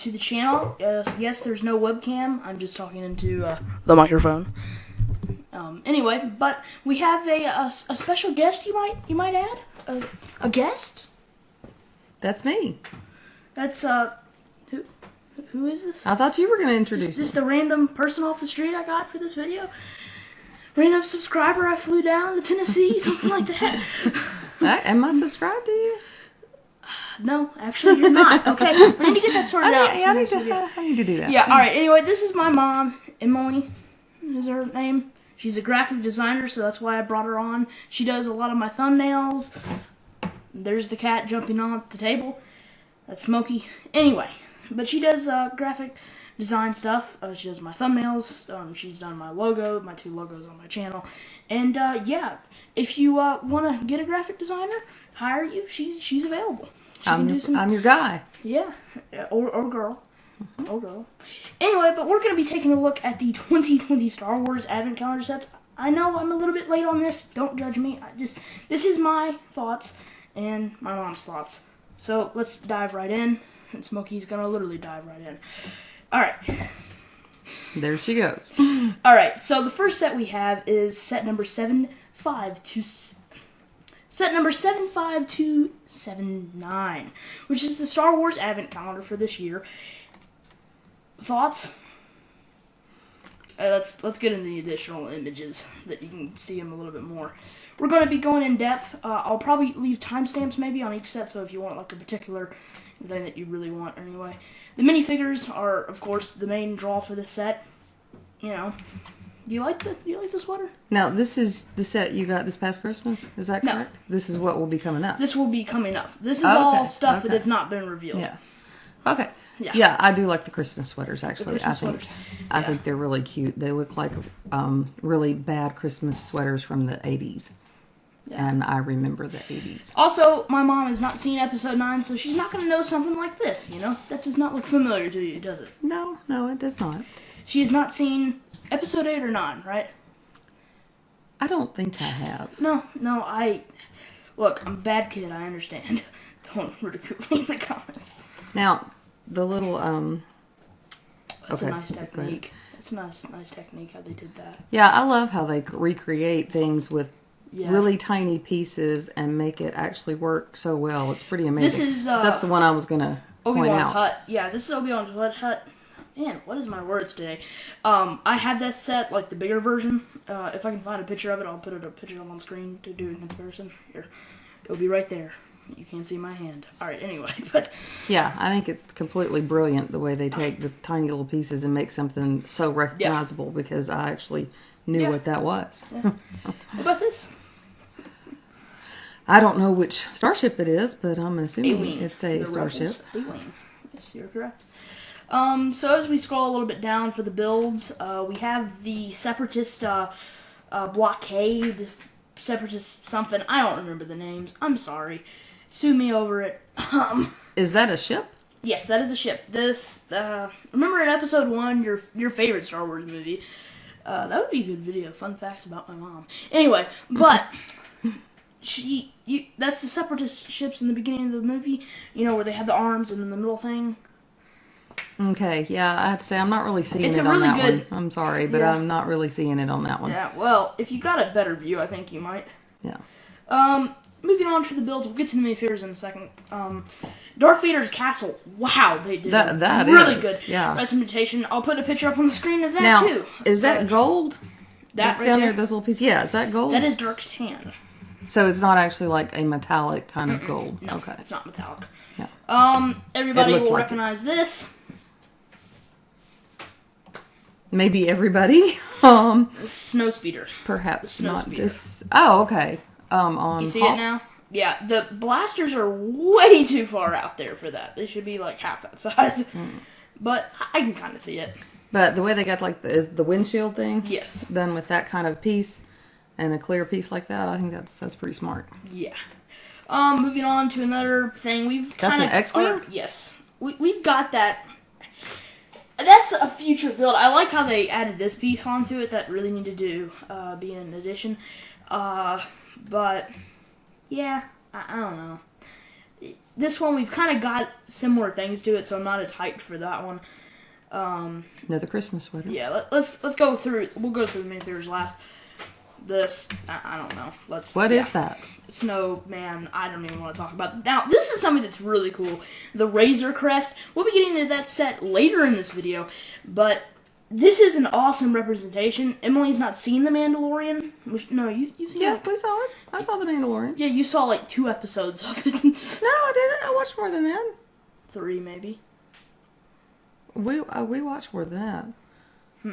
to the channel. Yes, there's no webcam. I'm just talking into the microphone. Anyway, but we have a special guest. You might add a guest. That's me. That's who is this? I thought you were going to introduce Is this the random person off the street I got for this video? Random subscriber I flew down to Tennessee, something like that. Am I subscribed to you? No, actually you're not. Okay, we need to get that sorted out. I need to do that. Yeah, alright, anyway, this is my mom. Emily is her name. She's a graphic designer, so that's why I brought her on. She does a lot of my thumbnails. There's the cat jumping on the table. That's Smokey. Anyway, but she does graphic design stuff. She does my thumbnails. She's done my logo, my 2 logos on my channel. And yeah, if you want to get a graphic designer, hire you. She's available. I'm your guy. Yeah, or girl. Mm-hmm. Or girl. Anyway, but we're going to be taking a look at the 2020 Star Wars Advent Calendar sets. I know I'm a little bit late on this. Don't judge me. This is my thoughts and my mom's thoughts. So let's dive right in. And Smokey's going to literally dive right in. Alright. There she goes. Alright, so the first set we have is set number 75279, which is the Star Wars Advent Calendar for this year. Thoughts? Let's get into the additional images that you can see them a little bit more. We're going to be going in depth. I'll probably leave timestamps maybe on each set, so if you want like a particular thing that you really want anyway. The minifigures are, of course, the main draw for this set. You know, do you like the sweater? Now, this is the set you got this past Christmas. Is that correct? No. This is what will be coming up. This will be coming up. This is all stuff that have not been revealed. Yeah. Okay. Yeah, I do like the Christmas sweaters, actually. I think they're really cute. They look like really bad Christmas sweaters from the 80s. Yeah. And I remember the 80s. Also, my mom has not seen episode 9, so she's not going to know something like this, you know? That does not look familiar to you, does it? No, it does not. She has not seen episode 8 or 9, right? I don't think I have. No, look, I'm a bad kid, I understand. Don't ridicule me in the comments. Now, the little, That's a nice technique. It's a nice technique how they did that. Yeah, I love how they recreate things with really tiny pieces and make it actually work so well. It's pretty amazing. This is that's the one I was gonna point out. Obi-Wan's hut. Yeah, this is Obi-Wan's hut. Man, what is my words today? I have that set, like the bigger version. If I can find a picture of it, I'll put a picture on screen to do a comparison. Here, it'll be right there. You can't see my hand. All right, anyway, but yeah, I think it's completely brilliant the way they take the tiny little pieces and make something so recognizable because I actually knew what that was. Yeah. What about this? I don't know which starship it is, but I'm assuming A-Wing. It's a starship. A-Wing. Yes, you're correct. So as we scroll a little bit down for the builds, we have the Separatist blockade, Separatist something. I don't remember the names. I'm sorry. Sue me over it. Is that a ship? Yes, that is a ship. This, remember in episode 1, your favorite Star Wars movie? That would be a good video. Fun facts about my mom. Anyway, but that's the Separatist ships in the beginning of the movie. You know, where they have the arms and then the middle thing. Okay, yeah, I have to say I'm not really seeing it on that one. I'm sorry, but I'm not really seeing it on that one. Yeah, well, if you got a better view, I think you might. Yeah. Moving on to the builds, we'll get to the minifigures in a second. Darth Vader's castle. Wow, they did that really is, good yeah. presentation. I'll put a picture up on the screen of that now, too. Is that gold? That's right down there, those little pieces. Yeah, is that gold? That is dark tan. So it's not actually like a metallic kind of gold. No, okay. It's not metallic. Yeah. Everybody will recognize this. Maybe everybody. Snowspeeder. Perhaps the not Snowspeeder. this. Oh, okay. On you see it now? Yeah, the blasters are way too far out there for that. They should be like half that size. But I can kind of see it. But the way they got like the windshield thing, yes, done with that kind of piece and a clear piece like that, I think that's pretty smart. Yeah. Moving on to another thing, that's an X-Wing? Yes, we've got that. That's a future build. I like how they added this piece onto it. That really needed to be an addition. But yeah, I don't know. this one we've kind of got similar things to it, so I'm not as hyped for that one. Another Christmas sweater. Yeah, let's go through. We'll go through the minifigures last. This I don't know. What is that? Snowman. I don't even want to talk about. Now this is something that's really cool. The Razor Crest. We'll be getting into that set later in this video, but this is an awesome representation. Emily's not seen The Mandalorian. No, you've seen it. Yeah, we saw it. I saw The Mandalorian. Yeah, you saw like 2 episodes of it. No, I didn't. I watched more than that. 3 maybe. We watched more than that.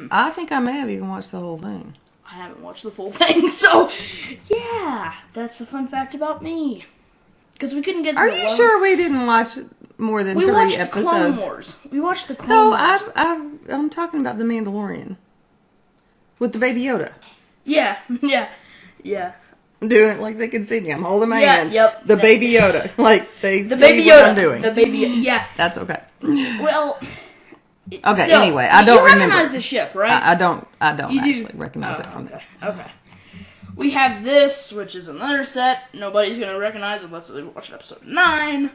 I think I may have even watched the whole thing. I haven't watched the full thing, so yeah, that's a fun fact about me. Because we couldn't get. Are you sure we didn't watch more than 3 episodes? We watched Clone Wars. We watched the Clone Wars. No, I'm talking about The Mandalorian with the Baby Yoda. Yeah. I'm doing it like they can see me. I'm holding my hands. Yep. The Baby Yoda, like they the see Baby what Yoda. I'm doing. The Baby, yeah. That's okay. Well. Okay. Still, anyway, I don't remember. You recognize the ship, right? I don't you actually recognize it from there. Okay. We have this, which is another set. Nobody's gonna recognize it unless they watch episode 9.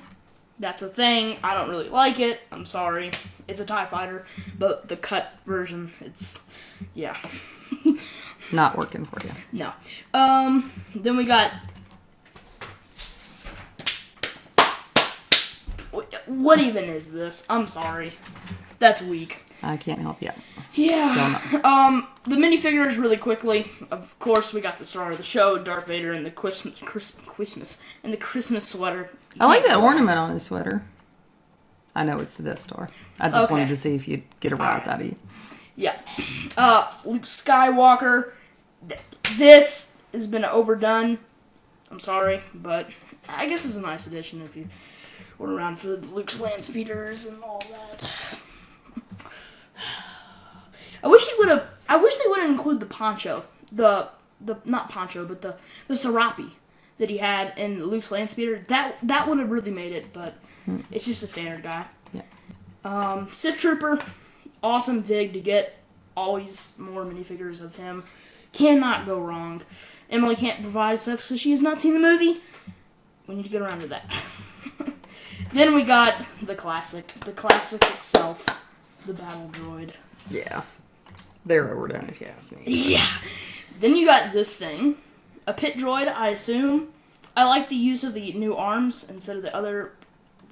That's a thing. I don't really like it. I'm sorry. It's a TIE fighter, but the cut version, yeah. Not working for you. No. Then we got. What even is this? I'm sorry. That's weak. I can't help you. Yeah. The minifigures really quickly. Of course, we got the star of the show, Darth Vader, and the Christmas and the Christmas sweater. I like that ornament on his sweater. I know it's the Death Star. I just wanted to see if you'd get a rise out of you. Yeah. Luke Skywalker. This has been overdone. I'm sorry, but I guess it's a nice addition if you were around for the Luke's land speeders and all that. I wish they would have included the poncho, the not poncho, but the serape that he had in Luke's land speeder. That would have really made it, but it's just a standard guy. Yeah. Sith Trooper, awesome Vig to get. Always more minifigures of him. Cannot go wrong. Emily can't provide stuff because she has not seen the movie. We need to get around to that. Then we got the classic itself, the battle droid. Yeah. They're overdone if you ask me. Yeah. Then you got this thing, a pit droid, I assume. I like the use of the new arms instead of the other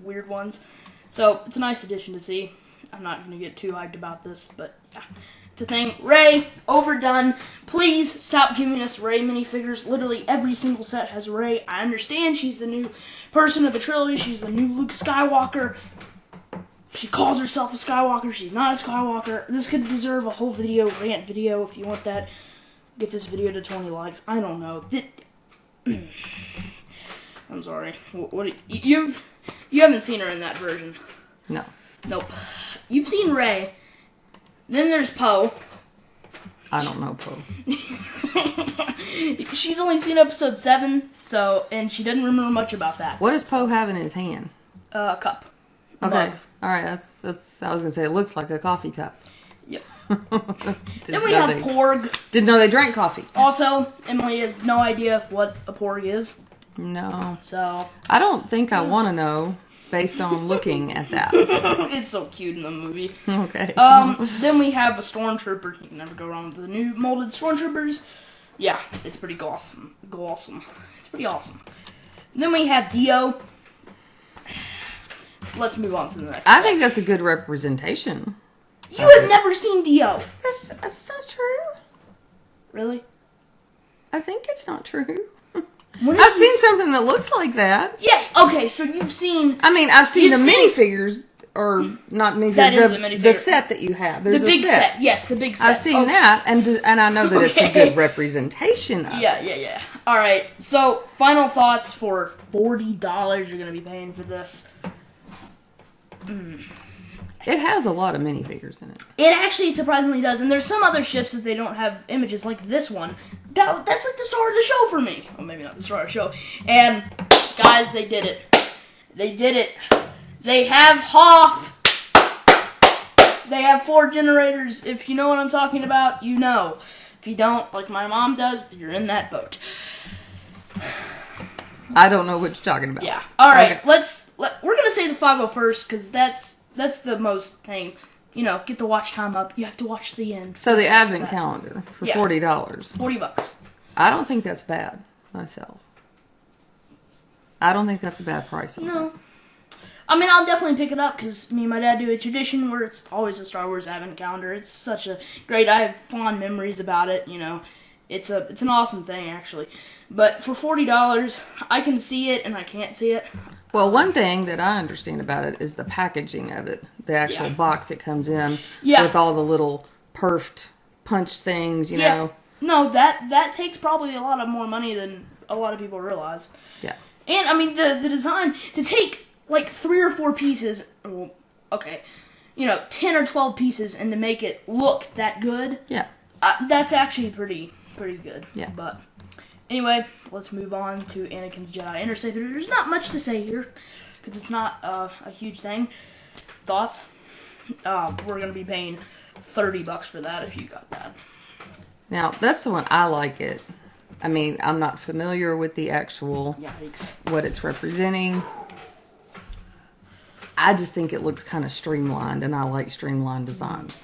weird ones. So, it's a nice addition to see. I'm not going to get too hyped about this, but yeah. It's a thing. Rey, overdone. Please stop giving us Rey minifigures. Literally every single set has Rey. I understand she's the new person of the trilogy. She's the new Luke Skywalker. She calls herself a Skywalker. She's not a Skywalker. This could deserve a whole rant video if you want that. Get this video to 20 likes. I don't know. I'm sorry. What you haven't seen her in that version. No. Nope. You've seen Rey. Then there's Poe. I don't know Poe. She's only seen episode 7, and she doesn't remember much about that. What does Poe have in his hand? A cup. Okay. Mug. All right. That's. I was gonna say it looks like a coffee cup. Yep. Then we have Porg. Didn't know they drank coffee. Also, Emily has no idea what a Porg is. No. So. I don't think I want to know based on looking at that. It's so cute in the movie. Okay. Then we have a Stormtrooper. You can never go wrong with the new molded Stormtroopers. Yeah, it's pretty awesome. It's pretty awesome. And then we have Dio. Let's move on to the next. I think that's a good representation. You have never seen Dio. That's not true. Really? I think it's not true. I've seen something that looks like that. Yeah, okay, so you've seen... I mean, I've seen the minifigures, or not minifigures, that is the minifigure. The set that you have. There's the big set. Yes, the big set. I've seen that, and I know that it's a good representation of it. Yeah. Alright, so final thoughts for $40 you're going to be paying for this. It has a lot of minifigures in it. It actually surprisingly does, and there's some other ships that they don't have images, like this one. That's like the star of the show for me. Well, maybe not the star of the show. And, guys, they did it. They did it. They have Hoth. They have 4 generators. If you know what I'm talking about, you know. If you don't, like my mom does, you're in that boat. I don't know what you're talking about. Yeah. All right. Okay. We're gonna say the 5 first because that's the most thing. Get the watch time up. You have to watch the end. So the advent calendar for $40. $40. I don't think that's bad myself. I don't think that's a bad price. No. I mean, I'll definitely pick it up because me and my dad do a tradition where it's always a Star Wars advent calendar. It's such a great. I have fond memories about it. It's an awesome thing actually. But for $40, I can see it and I can't see it. Well, one thing that I understand about it is the packaging of it. The actual box it comes in with all the little perfed punch things, you know. No, that takes probably a lot of more money than a lot of people realize. Yeah. And, I mean, the design, to take, 3 or 4 pieces, 10 or 12 pieces, and to make it look that good, that's actually pretty good. Yeah. But, anyway, let's move on to Anakin's Jedi Interceptor. There's not much to say here, because it's not a huge thing. Thoughts? We're going to be paying $30 for that if you got that. Now, that's the one I like it. I mean, I'm not familiar with the actual, what it's representing. I just think it looks kind of streamlined, and I like streamlined designs.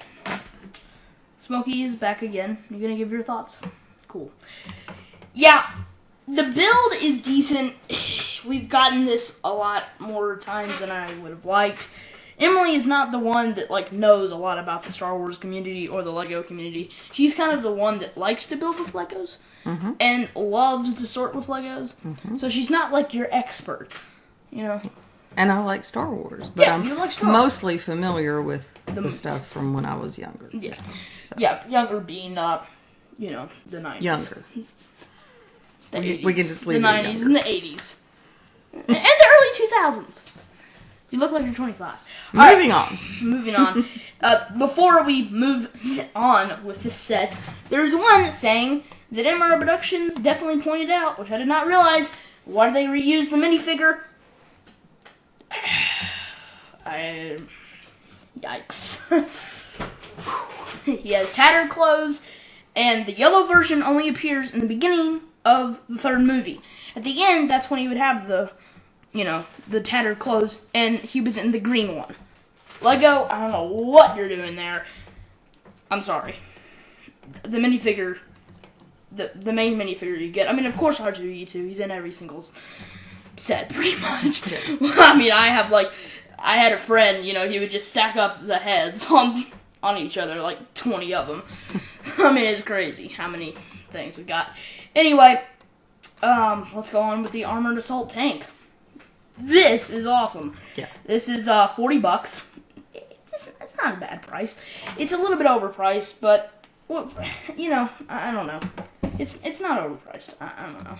Smokey is back again. You gonna give your thoughts? Cool. Yeah, the build is decent. We've gotten this a lot more times than I would have liked. Emily is not the one that, knows a lot about the Star Wars community or the Lego community. She's kind of the one that likes to build with Legos and loves to sort with Legos. So she's not, your expert, And I like Star Wars, but I'm you like Star Wars. Mostly familiar with the stuff from when I was younger. Yeah. So. Yeah, younger being, the 90s. Younger. The 80s. We can just leave the it 90s and the 80s. And the early 2000s. You look like you're 25. Moving on. Before we move on with this set, there's one thing that MR Productions definitely pointed out, which I did not realize. Why do they reuse the minifigure? Yikes. He has tattered clothes, and the yellow version only appears in the beginning of the third movie. At the end, that's when he would have the tattered clothes, and he was in the green one. Lego, I don't know what you're doing there. I'm sorry. The minifigure, the main minifigure you get, I mean, of course R2-D2, he's in every single set, pretty much. I mean, I had a friend, he would just stack up the heads on each other, 20 of them. I mean, it's crazy how many things we got. Anyway, let's go on with the Armored Assault Tank. This is awesome. Yeah. This is $40. It's not a bad price. It's a little bit overpriced, but I don't know. It's not overpriced. I don't know.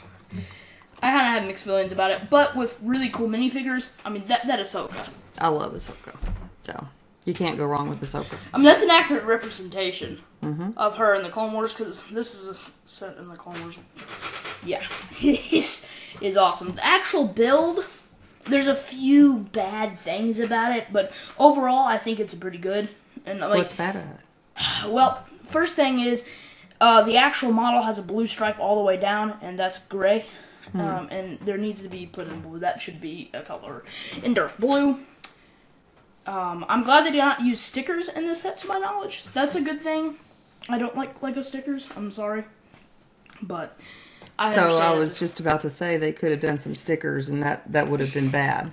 I kind of have mixed feelings about it, but with really cool minifigures, I mean that Ahsoka. I love Ahsoka, so you can't go wrong with Ahsoka. I mean that's an accurate representation of her in the Clone Wars because this is a set in the Clone Wars. Yeah, it is awesome. The actual build. There's a few bad things about it, but overall, I think it's pretty good. And what's bad about it? Well, first thing is, the actual model has a blue stripe all the way down, and that's gray. And there needs to be put in blue. That should be a color in dark blue. I'm glad they did not use stickers in this set, to my knowledge. That's a good thing. I don't like Lego stickers. I'm sorry, but. I was just about to say they could have done some stickers, and that would have been bad.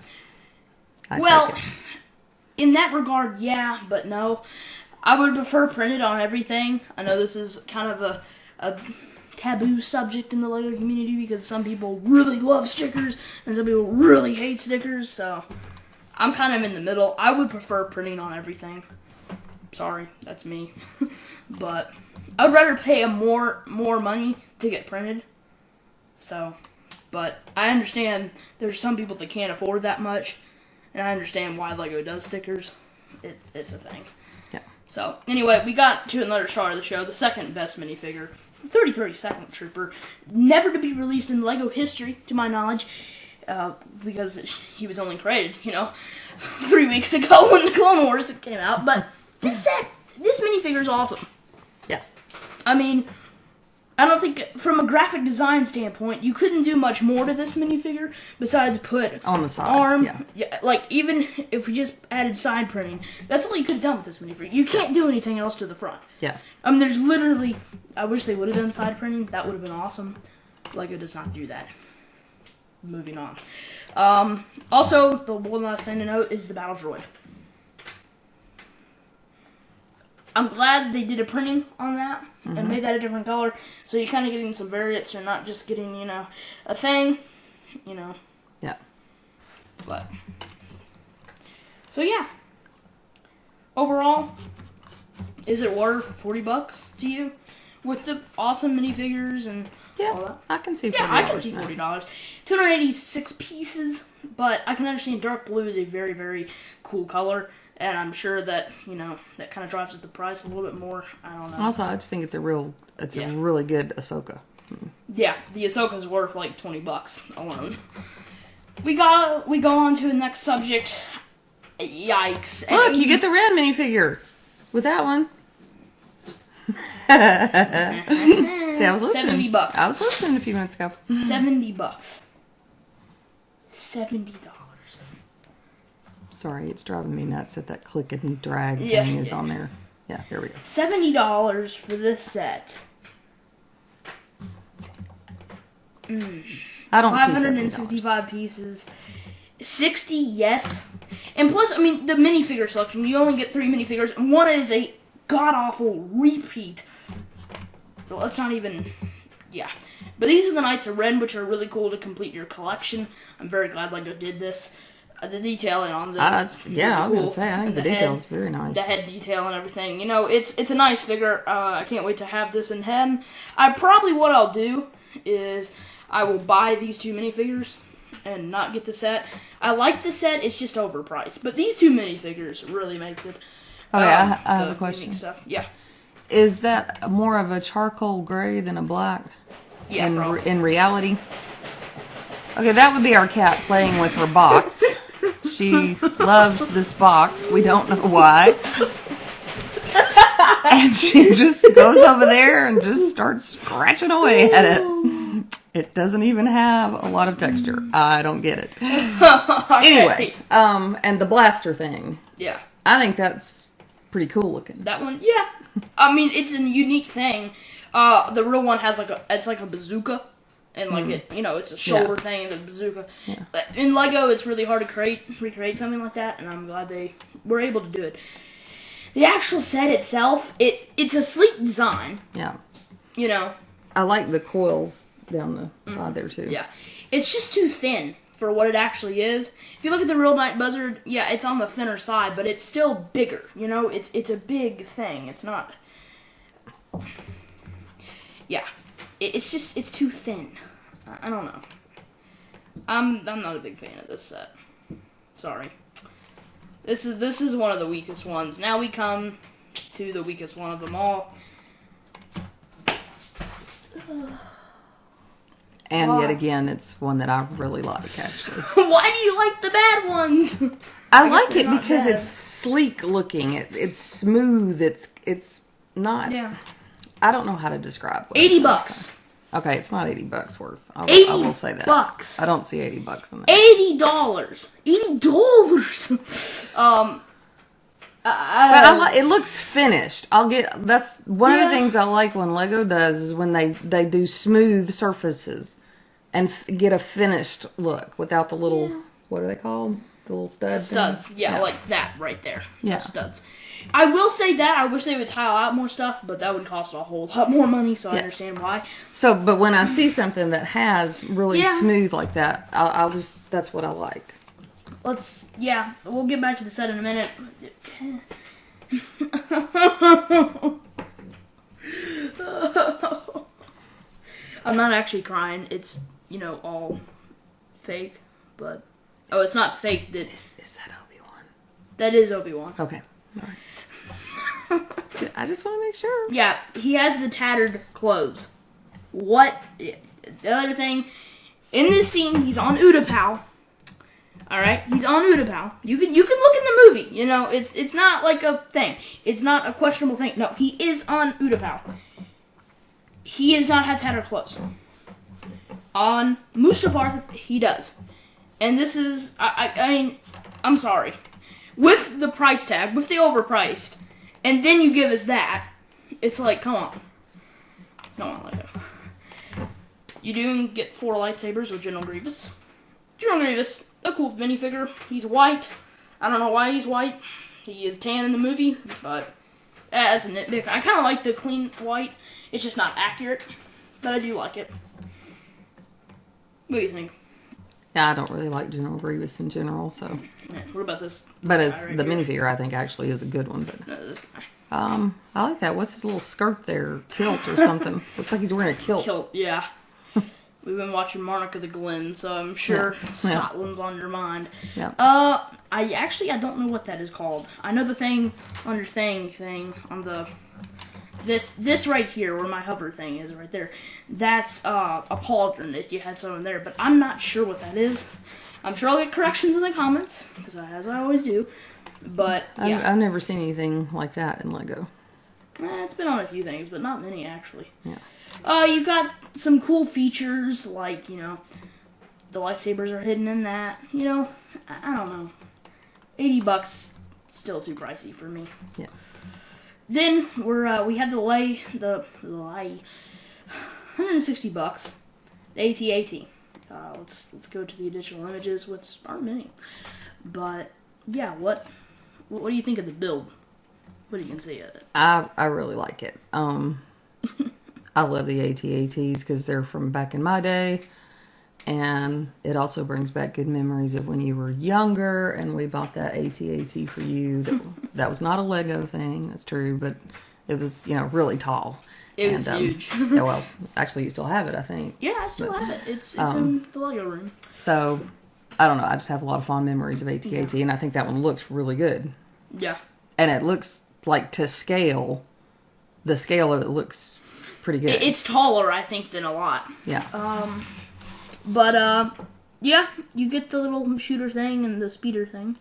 In that regard, yeah, but no. I would prefer printed on everything. I know this is kind of a taboo subject in the Lego community because some people really love stickers and some people really hate stickers, so I'm kind of in the middle. I would prefer printing on everything. Sorry, that's me. But I would rather pay more money to get printed. So, but I understand there's some people that can't afford that much, and I understand why Lego does stickers. It's a thing. Yeah. So, anyway, we got to another star of the show, the second best minifigure, 3032nd Trooper, never to be released in Lego history, to my knowledge, because he was only created, 3 weeks ago when the Clone Wars came out, but this minifigure is awesome. Yeah. I mean, I don't think, from a graphic design standpoint, you couldn't do much more to this minifigure besides put on the side, arm. Yeah, like, even if we just added side printing, that's all you could have done with this minifigure. You can't do anything else to the front. Yeah. I mean, there's literally, I wish they would have done side printing. That would have been awesome. Lego does not do that. Moving on. Also, the one last thing to note is the Battle Droid. I'm glad they did a printing on that and made that a different color. So you're kind of getting some variants. You're not just getting, a thing, Yeah. But, so yeah. Overall, is it worth $40 to you? With the awesome minifigures and all that? I can see $40. Yeah, I can see $40. 286 pieces, but I can understand dark blue is a very, very cool color. And I'm sure that, that kind of drives up the price a little bit more. I don't know. Also, I just think it's a really good Ahsoka. Yeah, the Ahsoka's worth like $20 alone. We go on to the next subject. Yikes. Look, you get the red minifigure with that one. See, I was listening. $70. I was listening a few minutes ago. $70. $70. Sorry, it's driving me nuts that click and drag thing is on there. Yeah, here we go. $70 for this set. I don't see 565 pieces. 60, yes. And plus, I mean, the minifigure selection, you only get 3 minifigures, and one is a god-awful repeat. So let's not even... Yeah. But these are the Knights of Ren, which are really cool to complete your collection. I'm very glad Lego did this. The detailing on them. I was going to say, I think the detail is very nice. The head detail and everything. It's a nice figure. I can't wait to have this in hand. What I'll do is I will buy these 2 minifigures and not get the set. I like the set, it's just overpriced. But these 2 minifigures really make it. Okay, I have a question. Stuff. Yeah. Is that more of a charcoal gray than a black? Yeah, in reality? Okay, that would be our cat playing with her box. She loves this box. We don't know why. And she just goes over there and just starts scratching away at it. It doesn't even have a lot of texture. I don't get it. Anyway, and the blaster thing. Yeah. I think that's pretty cool looking. That one, yeah. I mean, it's a unique thing. The real one has it's like a bazooka. And it's a shoulder thing, the bazooka. Yeah. In Lego, it's really hard to recreate something like that, and I'm glad they were able to do it. The actual set itself, it's a sleek design. Yeah. I like the coils down the side there, too. Yeah. It's just too thin for what it actually is. If you look at the real Night Buzzard, yeah, it's on the thinner side, but it's still bigger. It's a big thing. It's not... Yeah. It's too thin. I don't know. I'm not a big fan of this set. Sorry. This is one of the weakest ones. Now we come to the weakest one of them all. And yet again, it's one that I really like, actually. Why do you like the bad ones? I like it because it's sleek looking. It's smooth. It's not... Yeah. I don't know how to describe it. $80. Okay, it's not $80 worth. I will say that. $80. I don't see $80 in there. $80. But it looks finished. That's one of the things I like when Lego does is when they do smooth surfaces and get a finished look without the little what are they called? The little studs. Studs, yeah, like that right there. Yeah, studs. I will say that I wish they would tile out more stuff, but that would cost a whole lot more money, so I understand why. So, but when I see something that has really smooth like that, I'll just that's what I like. We'll get back to the set in a minute. I'm not actually crying. It's, all fake, but... Oh, it's not fake. Is that Obi-Wan? That is Obi-Wan. Okay. All right. I just want to make sure. Yeah, he has the tattered clothes. What? The other thing, in this scene, he's on Utapau. Alright? He's on Utapau. You can look in the movie. It's not like a thing. It's not a questionable thing. No, he is on Utapau. he does not have tattered clothes. On Mustafar, he does. And this is, I mean, I'm sorry. With the price tag, with the overpriced, and then you give us that, it's like, come on. Come on, Lego. You do get 4 lightsabers with General Grievous. General Grievous, a cool minifigure. He's white. I don't know why he's white. He is tan in the movie, but as a nitpick, I kind of like the clean white. It's just not accurate, but I do like it. What do you think? Yeah, I don't really like General Grievous in general, so. Man, what about this? But as right the minifigure, I think actually is a good one. But this guy. I like that. What's his little skirt there? Kilt or something? Looks like he's wearing a kilt. Kilt, yeah. We've been watching Monarch of the Glen, so I'm sure Scotland's on your mind. Yeah. I don't know what that is called. I know the thing on your thing on the this right here where my hover thing is right there. That's a pauldron if you had someone there, but I'm not sure what that is. I'm sure I'll get corrections in the comments because as I always do. But yeah, I've never seen anything like that in Lego. It's been on a few things, but not many actually. Yeah. You got some cool features like, you know, the lightsabers are hidden in that. You know, I don't know. $80 still too pricey for me. Yeah. Then we had the $160. The AT-AT. Let's go to the additional images, which aren't many. But yeah, what do you think of the build? What do you can see of it? I really like it. I love the AT-ATs because they're from back in my day. And it also brings back good memories of when you were younger and we bought that AT-AT for you. That was not a Lego thing, that's true, but it was, you know, really tall. It was huge. Yeah, well, actually you still have it, I think. Yeah, I still have it. It's in the Lego room. So, I don't know, I just have a lot of fond memories of AT-AT, and I think that one looks really good. Yeah. And it looks like to scale, the scale of it looks pretty good. It's taller, I think, than a lot. Yeah. But, yeah, you get the little shooter thing and the speeder thing.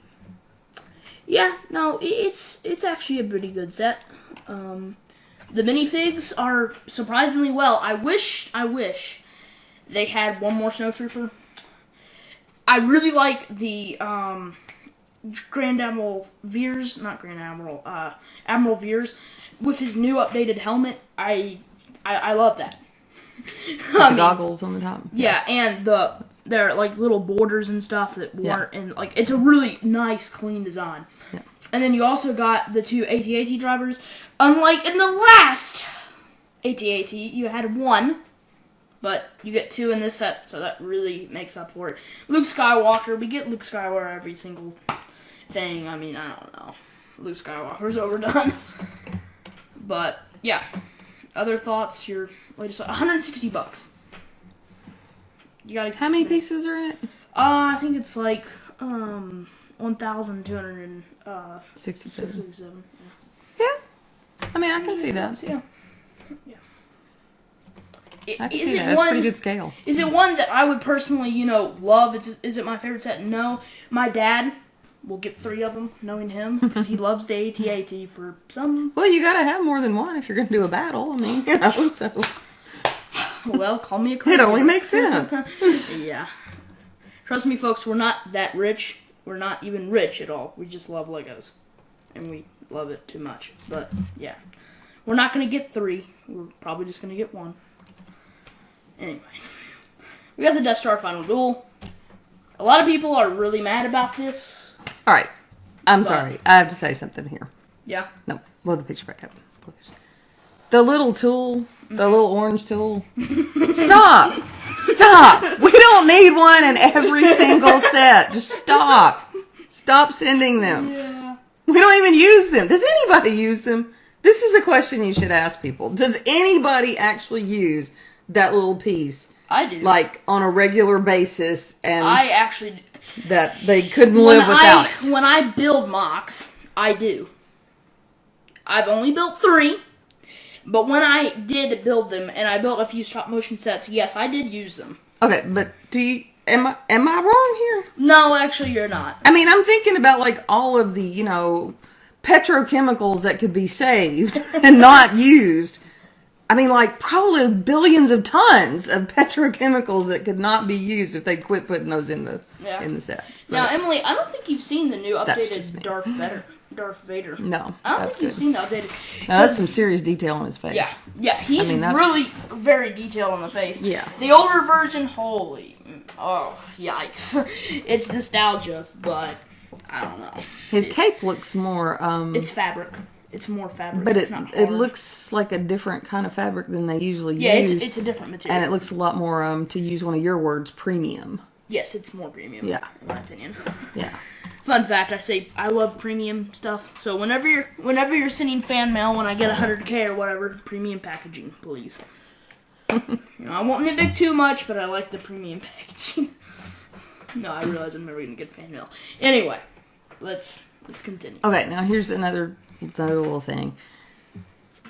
Yeah, no, it's actually a pretty good set. The minifigs are surprisingly well. I wish they had one more Snowtrooper. I really like the, Grand Admiral Veers, not Grand Admiral, Admiral Veers, with his new updated helmet. I love that. The goggles on the top. Yeah, and they're like little borders and stuff that weren't in, like, it's a really nice, clean design. Yeah. And then you also got the 2 AT-AT drivers. Unlike in the last AT-AT, you had 1, but you get 2 in this set, so that really makes up for it. Luke Skywalker, we get Luke Skywalker every single thing. I mean, I don't know. Luke Skywalker's overdone. But, yeah. Other thoughts? Your latest $160. You gotta. How many pieces are in it? I think it's like 1,267. Yeah. I mean, I can see that. Yeah. I can see that. That's pretty good scale. Is it one that I would personally, you know, love? Is it my favorite set? No. My dad will get 3 of them, knowing him, because he loves the AT-AT for some... Well, you gotta have more than one if you're gonna do a battle. I mean, you know, so... Well, call me a crazy. It only makes sense. Yeah. Trust me, folks, we're not that rich. We're not even rich at all. We just love Legos. And we love it too much. But, yeah. We're not gonna get 3. We're probably just gonna get 1. Anyway. We got the Death Star Final Duel. A lot of people are really mad about this. All right. I'm sorry. I have to say something here. Yeah? No. Blow the picture back up. The little tool, the little orange tool. Stop! Stop! We don't need one in every single set. Just stop. Stop sending them. Yeah. We don't even use them. Does anybody use them? This is a question you should ask people. Does anybody actually use that little piece? I do. Like, on a regular basis, and I actually... that they couldn't live without it. When I build mocks, I do. I've only built 3, but when I did build them, and I built a few stop motion sets, yes, I did use them. Okay, but am I wrong here? No, actually, you're not. I mean, I'm thinking about, like, all of the, you know, petrochemicals that could be saved and not used. I mean, like, probably billions of tons of petrochemicals that could not be used if they quit putting those in the sets. But now, Emily, I don't think you've seen the new updated Darth Vader. No, I don't think you've seen the updated. Now, that's some serious detail on his face. Yeah, he's really very detailed on the face. Yeah. The older version, yikes. It's nostalgia, but I don't know. His cape looks more... it's fabric. It's more fabric. But it's not hard. It looks like a different kind of fabric than they usually use. Yeah, it's a different material. And it looks a lot more, to use one of your words, premium. Yes, it's more premium. Yeah. In my opinion. Yeah. Fun fact, I love premium stuff. So whenever you're sending fan mail, when I get 100K or whatever, premium packaging, please. I won't nitpick too much, but I like the premium packaging. No, I realize I'm never going to get fan mail. Anyway, let's continue. Okay, now here's another little thing.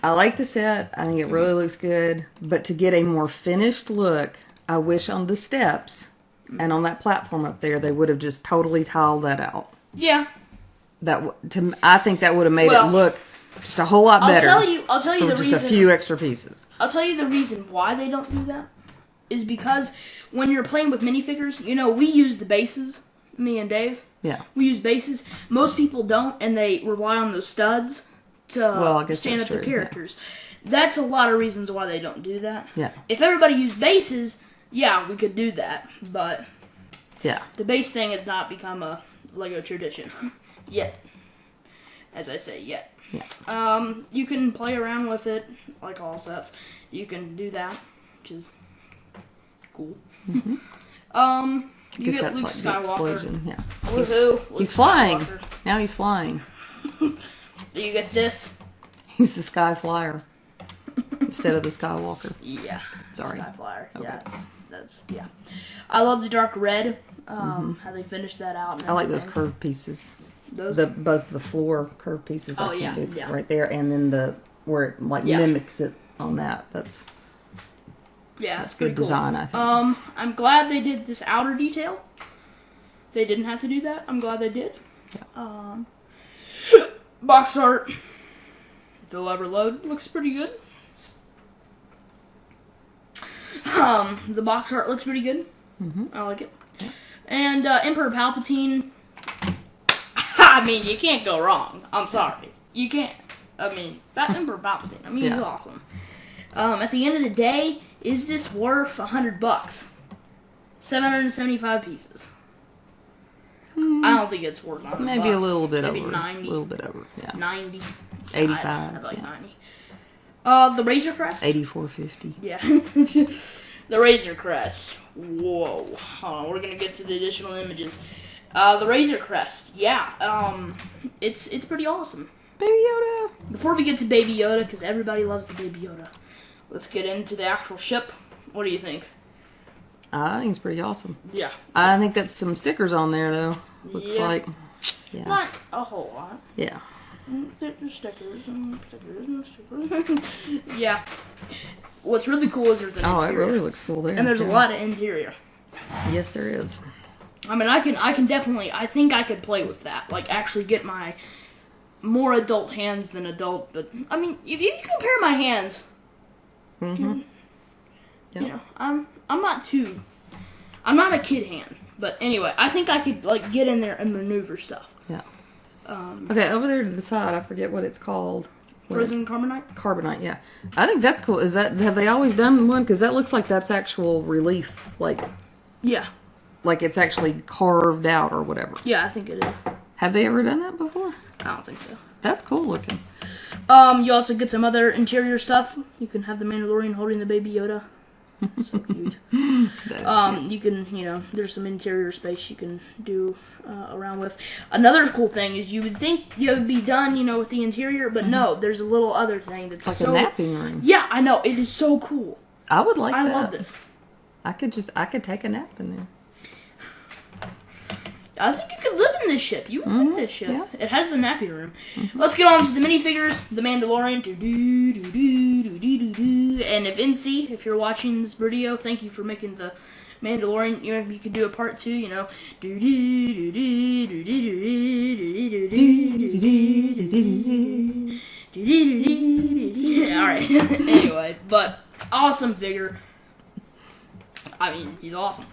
I like the set. I think it really looks good. But to get a more finished look, I wish on the steps and on that platform up there, they would have just totally tiled that out. Yeah. I think that would have made it look just a whole lot better. I'll tell you the reason. Just a few extra pieces. I'll tell you the reason why they don't do that is because when you're playing with minifigures, we use the bases, me and Dave. Yeah. We use bases. Most people don't, and they rely on those studs to stand up their characters. Yeah. That's a lot of reasons why they don't do that. Yeah. If everybody used bases, we could do that. But the base thing has not become a Lego tradition yet. As I say, yet. Yeah. You can play around with it like all sets. You can do that, which is cool. Mm-hmm. You get Luke Skywalker. Explosion. Yeah. Woohoo! He's flying. Now he's flying. Do you get this? He's the Sky Flyer instead of the Skywalker. Yeah. Sorry. Sky Flyer. Okay. Yeah, that's. I love the dark red. How they finished that out. I like those curved pieces. Both the floor curved pieces. Yeah. Right there, and then where it mimics it on that. That's good design, I think. I'm glad they did this outer detail. They didn't have to do that. I'm glad they did. Yeah. Box art, if it'll ever load, looks pretty good. The box art looks pretty good. Mm-hmm. I like it. Yeah. And Emperor Palpatine, I mean, you can't go wrong. I'm sorry. You can't. I mean, Emperor Palpatine, he's awesome. At the end of the day, is this worth $100? 775 pieces. I don't think it's worth $100. Maybe a little bit over. Maybe 90. A little bit over, yeah. 90. 85. I'd like 90. The Razor Crest. 84.50. Yeah. The Razor Crest. Whoa. Hold on, we're going to get to the additional images. The Razor Crest. Yeah. It's pretty awesome. Baby Yoda. Before we get to Baby Yoda, because everybody loves the Baby Yoda, let's get into the actual ship. What do you think? I think it's pretty awesome. Yeah. I think that's some stickers on there, though. Looks like. Yeah. Not a whole lot. Yeah. Stickers. Yeah. What's really cool is there's an interior. Oh, it really looks cool there. And there's a lot of interior. Yes, there is. I mean, I can definitely, I think I could play with that. Like, actually get my more adult hands than adult, but, I mean, if you compare my hands, I'm not a kid hand, but anyway, I think I could, like, get in there and maneuver stuff. Yeah. Okay, over there to the side, I forget what it's called. Frozen Carbonite? Carbonite, yeah. I think that's cool. Have they always done one? Because that looks like that's actual relief, like... Yeah. Like it's actually carved out or whatever. Yeah, I think it is. Have they ever done that before? I don't think so. That's cool looking. You also get some other interior stuff. You can have the Mandalorian holding the Baby Yoda. So cute. You can, there's some interior space you can do around with. Another cool thing is you would think it would be done, with the interior, but no, there's a little other thing that's like a napping room. Yeah, I know. It is so cool. I would like that. I love this. I could take a nap in there. I think you could live in this ship. You would like this ship. Yeah. It has the nappy room. Let's get on to the minifigures. The Mandalorian. And if NC, if you're watching this video, thank you for making the Mandalorian. You could do a part 2, Alright, anyway, but awesome figure. I mean, he's awesome.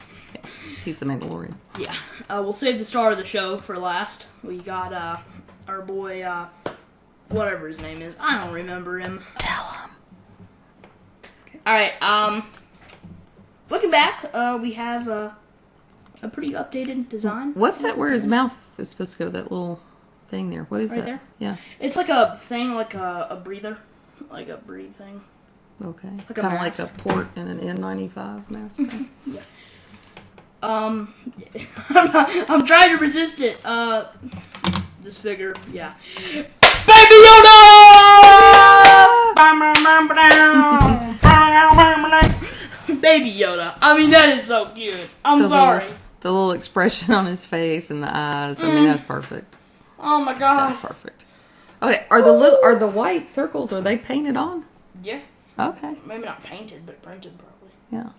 He's the Mandalorian. Yeah. We'll save the star of the show for last. We got our boy, whatever his name is. I don't remember him. Tell him. Okay. Alright, looking back, we have a pretty updated design. What's that where his mouth is supposed to go, that little thing there? What is right that? There? Yeah. It's like a thing, like a breather. Like a breathe thing. Okay. Like kind of like a port in an N95 mask. Yeah. I'm trying to resist it. This figure, yeah. Baby Yoda! Baby Yoda. I mean, that is so cute. I'm sorry. The little expression on his face and the eyes. I mean, that's perfect. Oh my god. That's perfect. Okay, are the white circles, are they painted on? Yeah. Okay. Maybe not painted, but printed probably. Yeah.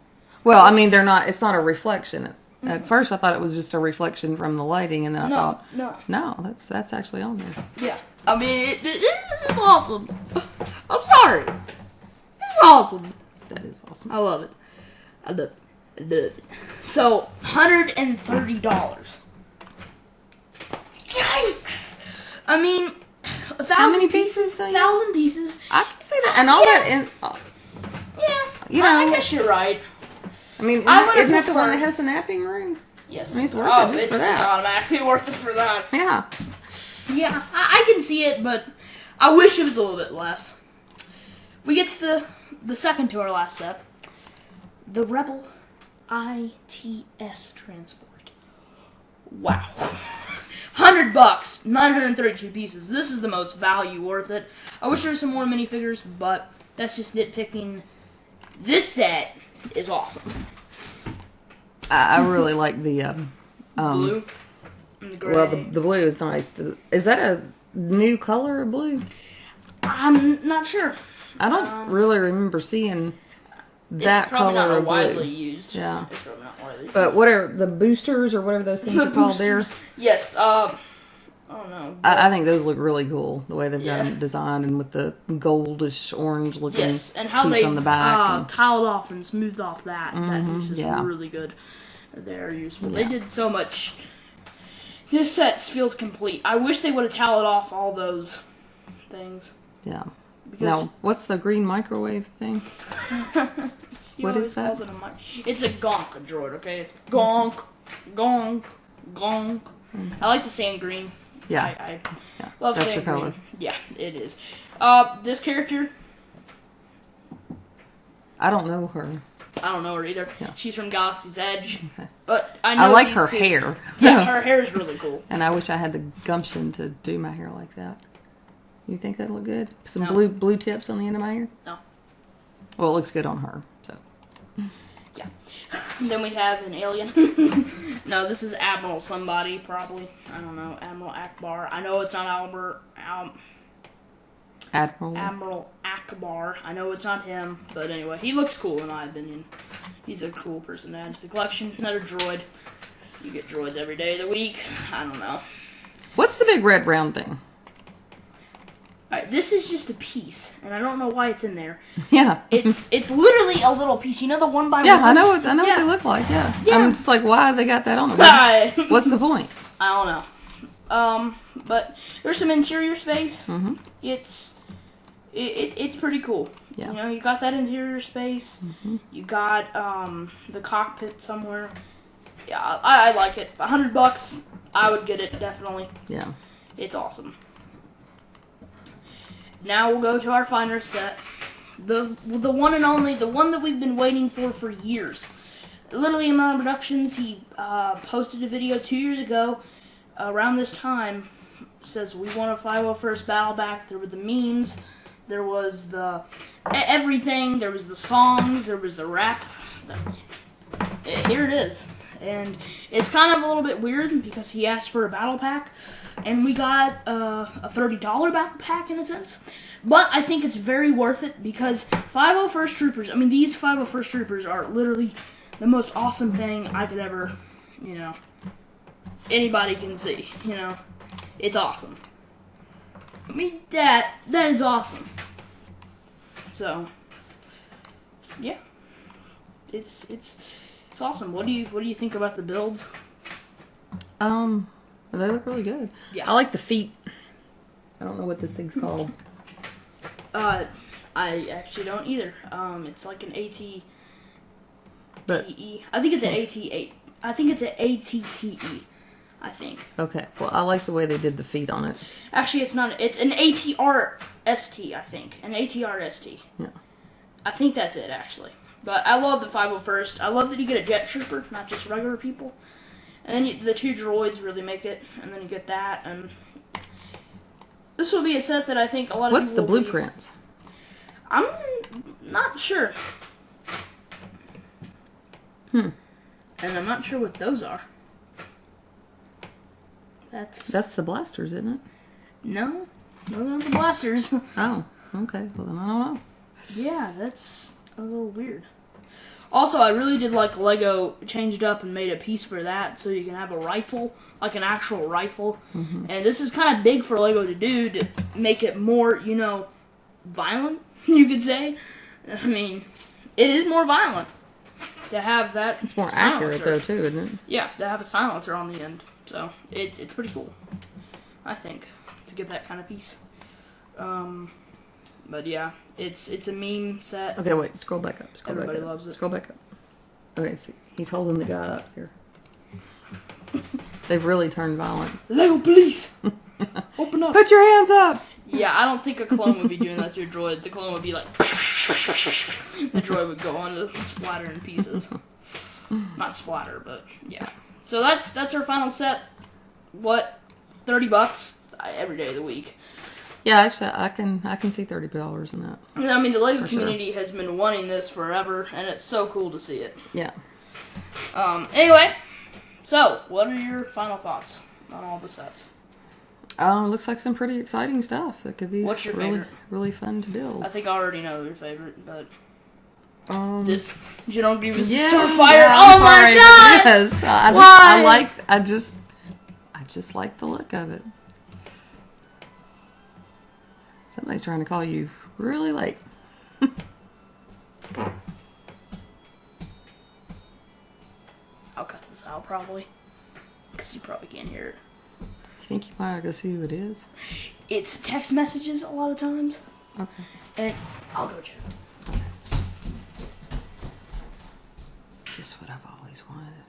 Well, I mean, it's not a reflection. At first I thought it was just a reflection from the lighting, and then I thought, no, that's actually on there. Yeah. I mean, this is awesome. I'm sorry. This is awesome. That is awesome. I love it. I love it. I love it. So, $130. Yikes! I mean, 1,000 How many pieces? 1,000 pieces. I can see that, and all that. And Yeah, I guess you're right. I mean, isn't that the one that has a napping room? Yes. I mean, it's worth it just for that. It's automatically worth it for that. Yeah. Yeah, I can see it, but I wish it was a little bit less. We get to the second to our last set. The Rebel ITS transport. Wow. $100, 932 pieces. This is the most value worth it. I wish there were some more minifigures, but that's just nitpicking. This set is awesome. I really like the Blue and the gray. Well, the blue is nice. Is that a new color of blue? I'm not sure. I don't really remember seeing that color of blue. It's probably not widely used. Yeah. It's probably not widely used. But what are the boosters or whatever those things are called there? Yes. Oh no. I think those look really cool. The way they've got them designed and with the goldish orange looking piece on the back. Tiled off and smoothed off that. That piece is really good. They're useful. They did so much. This set feels complete. I wish they would have tallied off all those things. Yeah. Now, what's the green microwave thing? What is that? It's a gonk droid, okay? It's gonk, gonk, gonk. I like the sand green. Yeah. I love that's sand your color. green. Yeah, it is. This character, I don't know her. I don't know her either. Yeah. She's from Galaxy's Edge. Okay. But I know I like her hair. Yeah, her hair is really cool. And I wish I had the gumption to do my hair like that. You think that'd look good? Some No. blue tips on the end of my hair? No. Well, it looks good on her, so. Yeah. Then we have an alien. No, this is Admiral somebody, probably. I don't know. Admiral Akbar. I know it's not Admiral Akbar. I know it's not him, but anyway, he looks cool in my opinion. He's a cool person to add to the collection. Another droid. You get droids every day of the week. I don't know. What's the big red round thing? Alright, this is just a piece, and I don't know why it's in there. Yeah. It's literally a little piece. You know the one by one? Yeah, I know what they look like, yeah. I'm just like, why they got that on them? What's the point? I don't know. But there's some interior space. Mm-hmm. It's pretty cool. Yeah. You know, you got that interior space. Mm-hmm. You got the cockpit somewhere. Yeah, I like it. $100, I would get it, definitely. Yeah. It's awesome. Now we'll go to our final set. The one and only, the one that we've been waiting for years. Literally, Amount of Productions, he posted a video 2 years ago, around this time, says we want a 501st battle back. There were the memes, there was the everything, there was the songs, there was the rap. Here it is. And it's kind of a little bit weird because he asked for a battle pack, and we got a $30 battle pack in a sense. But I think it's very worth it because 501st Troopers, I mean, these 501st Troopers are literally the most awesome thing I could ever, anybody can see, It's awesome. I mean, that is awesome. So, yeah, it's awesome. What do you think about the builds? They look really good. Yeah, I like the feet. I don't know what this thing's called. I actually don't either. It's like an ATTE. I think it's an AT8. I think it's an ATTE. I think. Okay. Well, I like the way they did the feet on it. Actually, it's not. It's an ATRST. I think an ATRST. Yeah. I think that's it actually. But I love the 501st. I love that you get a jet trooper, not just regular people. And then the 2 droids really make it. And then you get that. And this will be a set that I think a lot of What's people the blueprints? I'm not sure. And I'm not sure what those are. That's the blasters, isn't it? No, those aren't the blasters. Oh, okay. Well, then I don't know. Yeah, that's a little weird. Also, I really did like Lego changed up and made a piece for that, so you can have a rifle, like an actual rifle. Mm-hmm. And this is kind of big for Lego to do, to make it more, violent, you could say. I mean, it is more violent to have that. It's more silencer. Accurate, though, too, isn't it? Yeah, to have a silencer on the end. So, it's pretty cool, I think, to get that kind of piece. But yeah, it's a meme set. Okay, wait, scroll back up. Everybody loves it. Scroll back up. Okay, see, he's holding the guy up here. They've really turned violent. Lego police! Open up! Put your hands up! Yeah, I don't think a clone would be doing that to your droid. The clone would be like... the droid would go on to splatter in pieces. Not splatter, but yeah. So that's our final set. What? $30 every day of the week. Yeah, actually, I can see $30 in that. I mean, the Lego community has been wanting this forever, and it's so cool to see it. Yeah. Anyway, so what are your final thoughts on all the sets? Looks like some pretty exciting stuff. It could be What's your favorite? Really fun to build. I think I already know your favorite, but this General Grievous yeah, Starfire. Yeah, oh my god! Yes, Why? I just like the look of it. Somebody's trying to call you really late. I'll cut this out probably, because you probably can't hear it. You think you might go see who it is? It's text messages a lot of times. Okay. And I'll go check. Okay. Just what I've always wanted.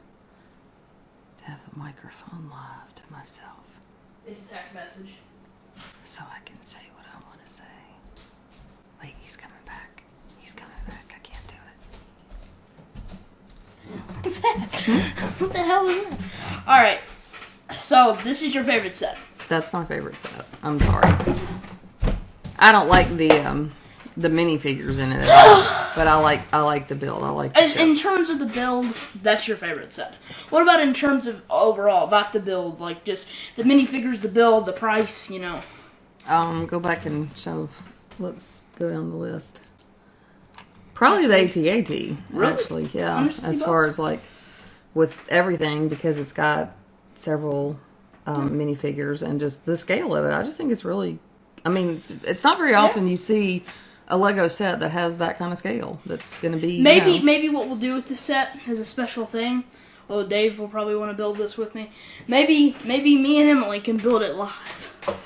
To have the microphone live to myself. It's a text message. So I can say what I want to say. Wait, he's coming back. He's coming back. I can't do it. What's that? What the hell is that? Alright. So, this is your favorite set. That's my favorite set. I'm sorry. I don't like the minifigures in it at all. But I like the build. I like the show. In terms of the build, that's your favorite set. What about in terms of overall, not the build, like just the minifigures, the build, the price, Go back and show. Let's go down the list. Probably the AT-AT, really? Actually, yeah. As far as like with everything, because it's got several minifigures and just the scale of it. I just think it's really. I mean, it's not very often you see a Lego set that has that kind of scale. That's going to be maybe what we'll do with this set is a special thing. Well, Dave will probably want to build this with me. Maybe me and Emily can build it live.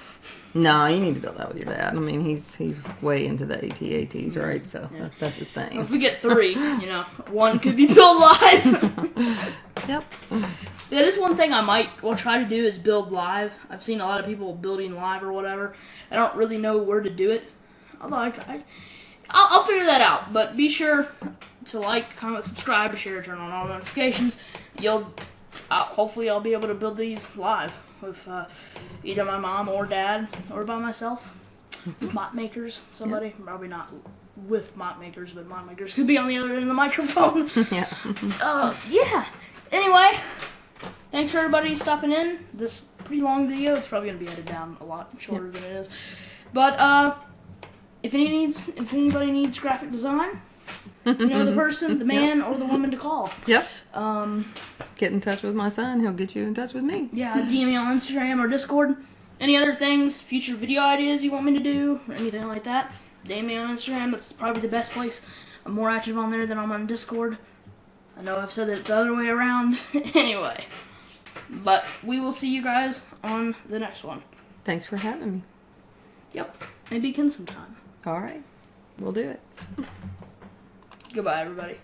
No, you need to build that with your dad. I mean, he's way into the AT-ATs, right? So that's his thing. If we get 3, one could be built live. Yep. That is one thing will try to do is build live. I've seen a lot of people building live or whatever. I don't really know where to do it. Although I'll figure that out. But be sure to like, comment, subscribe, share, turn on all notifications. Hopefully I'll be able to build these live with either my mom or dad or by myself. Mop makers, somebody. Yep. Probably not with mop makers, but mop makers could be on the other end of the microphone. Yeah. Anyway, thanks for everybody stopping in. This pretty long video. It's probably going to be edited down a lot shorter than it is. But if anybody needs graphic design, the person, the man, or the woman to call. Yep. Get in touch with my son. He'll get you in touch with me. Yeah, DM me on Instagram or Discord. Any other things, future video ideas you want me to do, or anything like that, DM me on Instagram. That's probably the best place. I'm more active on there than I'm on Discord. I know I've said it the other way around. Anyway. But we will see you guys on the next one. Thanks for having me. Yep. Maybe again sometime. All right. We'll do it. Goodbye, everybody.